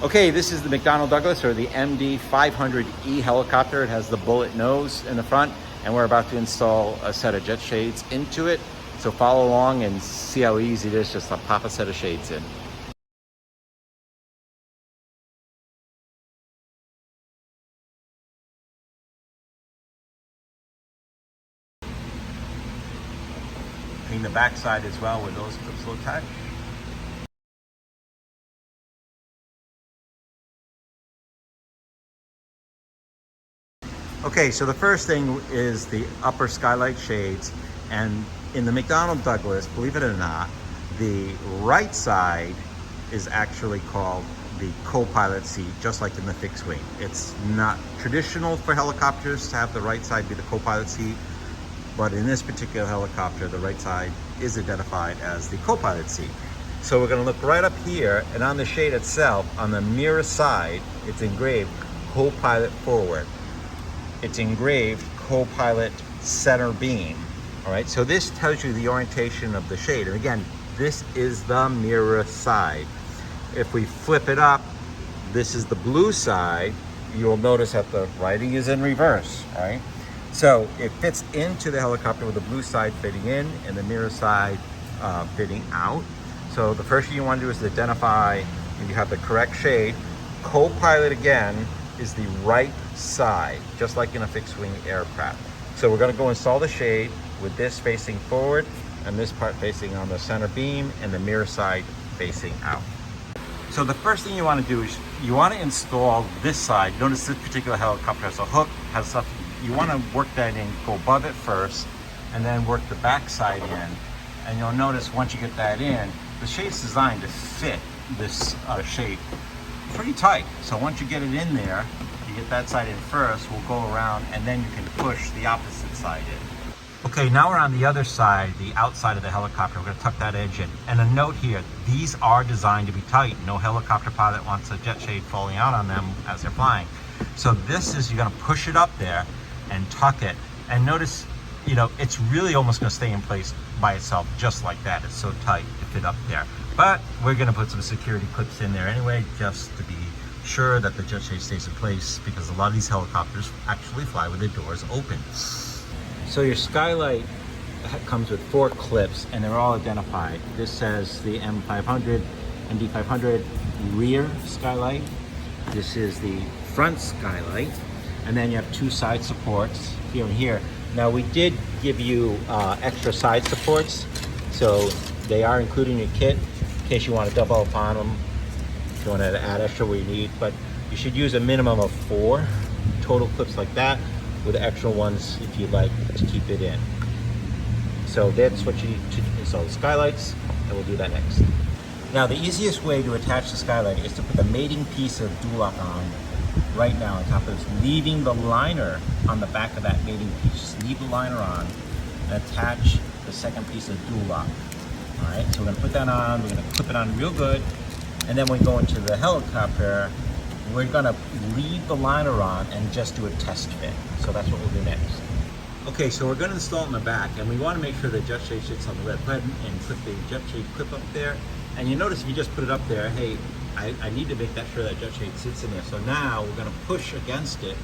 Okay, this is the McDonnell Douglas, or the MD500E helicopter. It has the bullet nose in the front, and we're about to install a set of jet shades into it. So follow along and see how easy it is just to pop a set of shades in. Clean the back side as well where those clips will attach. Okay, so the first thing is the upper skylight shades, and in the McDonnell Douglas, believe it or not, the right side is actually called the co-pilot seat, just like in the fixed wing. It's not traditional for helicopters to have the right side be the co-pilot seat, but in this particular helicopter, the right side is identified as the co-pilot seat. So we're gonna look right up here, and on the shade itself, on the mirror side, it's engraved co-pilot forward. It's engraved co-pilot center beam. All right, so this tells you the orientation of the shade. And again, this is the mirror side. If we flip it up, this is the blue side. You'll notice that the writing is in reverse, right? So it fits into the helicopter with the blue side fitting in and the mirror side fitting out. So the first thing you want to do is identify if you have the correct shade. Co-pilot, again, is the right side, just like in a fixed wing aircraft. So we're going to go install the shade with this facing forward and this part facing on the center beam and the mirror side facing out. So the first thing you want to do is you want to install this side. Notice this particular helicopter has a hook, has stuff. You want to work that in, go above it first, and then work the back side in. And you'll notice once you get that in, the shade's designed to fit this shape pretty tight. So once you get it in there, you get that side in first, we'll go around and then you can push the opposite side in. Okay, now we're on the other side, the outside of the helicopter. We're gonna tuck that edge in. And a note here, these are designed to be tight. No helicopter pilot wants a jet shade falling out on them as they're flying. So this is, you're gonna push it up there and tuck it. And notice, you know, it's really almost gonna stay in place by itself, just like that. It's so tight to fit up there. But we're gonna put some security clips in there anyway, just to be sure that the jet shade stays in place, because a lot of these helicopters actually fly with their doors open. So your skylight comes with 4 clips and they're all identified. This says the MD500 rear skylight. This is the front skylight. And then you have 2 side supports here and here. Now we did give you extra side supports, so they are included in your kit in case you want to double up on them, if you want to add extra where you need. But you should use a minimum of 4 total clips like that, with extra ones if you'd like to keep it in. So that's what you need to install the skylights, and we'll do that next. Now the easiest way to attach the skylight is to put the mating piece of dual-lock on right now on top of this, leaving the liner on the back of that mating piece. Just leave the liner on and attach the second piece of dual-lock. All right, so we're gonna put that on, we're gonna clip it on real good, and then when we go into the helicopter, we're gonna leave the liner on and just do a test fit. So that's what we'll do next. Okay, so we're gonna install it in the back, and we wanna make sure the jet shade sits on the lid. Go ahead and put the jet shade clip up there. And you notice if you just put it up there, hey, I need to make that sure that jet shade sits in there. So now we're gonna push against it,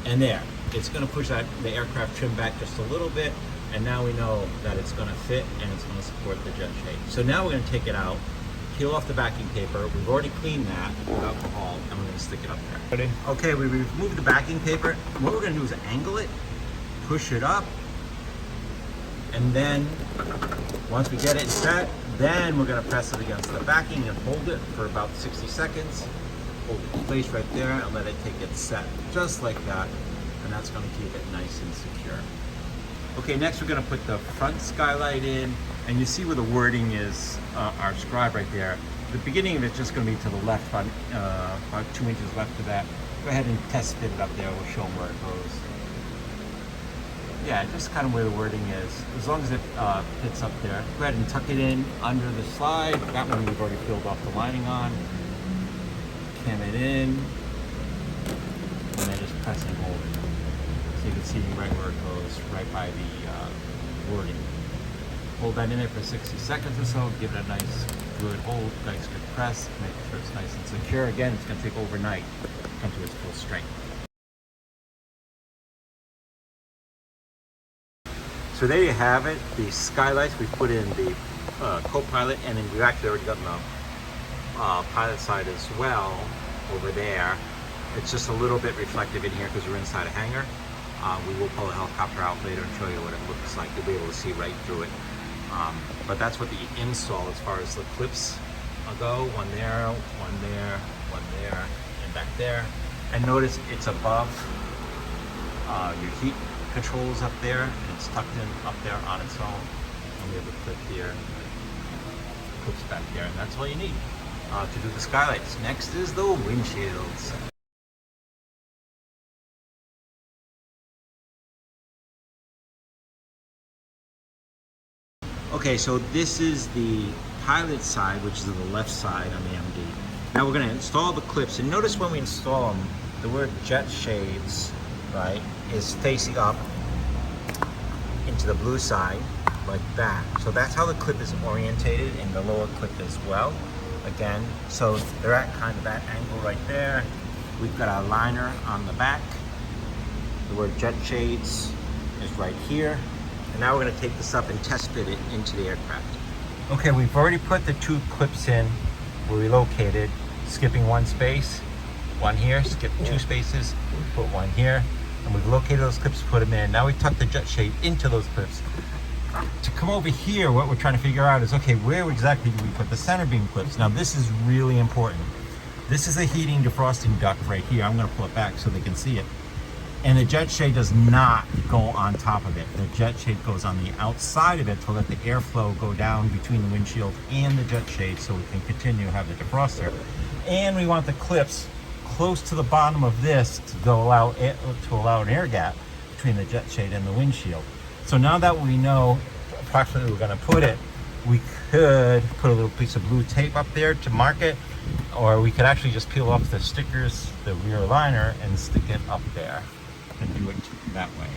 and there. It's gonna push the aircraft trim back just a little bit, and now we know that it's gonna fit and it's gonna support the jet shade. So now we're gonna take it out, peel off the backing paper. We've already cleaned that with alcohol, and we're gonna stick it up there. Ready? Okay, we removed the backing paper. What we're gonna do is angle it, push it up, and then once we get it set, then we're gonna press it against the backing and hold it for about 60 seconds. Hold it in place right there and let it take its set, just like that. And that's gonna keep it nice and secure. Okay, next we're gonna put the front skylight in, and you see where the wording is, our scribe right there. The beginning of it's just gonna be to the left, about 2 inches left of that. Go ahead and test fit it up there, we'll show them where it goes. Yeah, just kind of where the wording is. As long as it fits up there. Go ahead and tuck it in under the slide. That one we've already peeled off the lining on. Cam it in, and then just press and hold it. So you can see right where it goes, right by the wording. Hold that in there for 60 seconds or so, give it a nice good hold, nice good press, make sure it's nice and secure. Again, it's going to take overnight to come to its full strength. So there you have it, the skylights. We put in the co-pilot, and then we've actually already gotten the pilot side as well over there. It's just a little bit reflective in here because we're inside a hangar. We will pull a helicopter out later and show you what it looks like. You'll be able to see right through it. But that's what the install as far as the clips go. One there, one there, one there, and back there. And notice it's above your heat controls up there. It's tucked in up there on its own. And we have a clip here, clips back there, and that's all you need to do the skylights. Next is the windshields. Okay, so this is the pilot side, which is on the left side on the MD. Now we're going to install the clips, and notice when we install them, the word jet shades, right, is facing up into the blue side like that. So that's how the clip is orientated, and the lower clip as well. Again, so they're at kind of that angle right there. We've got our liner on the back. The word jet shades is right here. And now we're going to take this up and test fit it into the aircraft. Okay, we've already put the two clips in where we located, skipping one space, one here, skip two spaces, put one here, and we've located those clips, put them in. Now we tuck the jet shade into those clips. To come over here, what we're trying to figure out is, okay, where exactly do we put the center beam clips? Now this is really important. This is a heating defrosting duct right here. I'm going to pull it back so they can see it. And the jet shade does not go on top of it. The jet shade goes on the outside of it to let the airflow go down between the windshield and the jet shade so we can continue to have the defroster. And we want the clips close to the bottom of this to allow an air gap between the jet shade and the windshield. So now that we know approximately where we're going to put it, we could put a little piece of blue tape up there to mark it, or we could actually just peel off the stickers, the rear liner, and stick it up there and do it that way.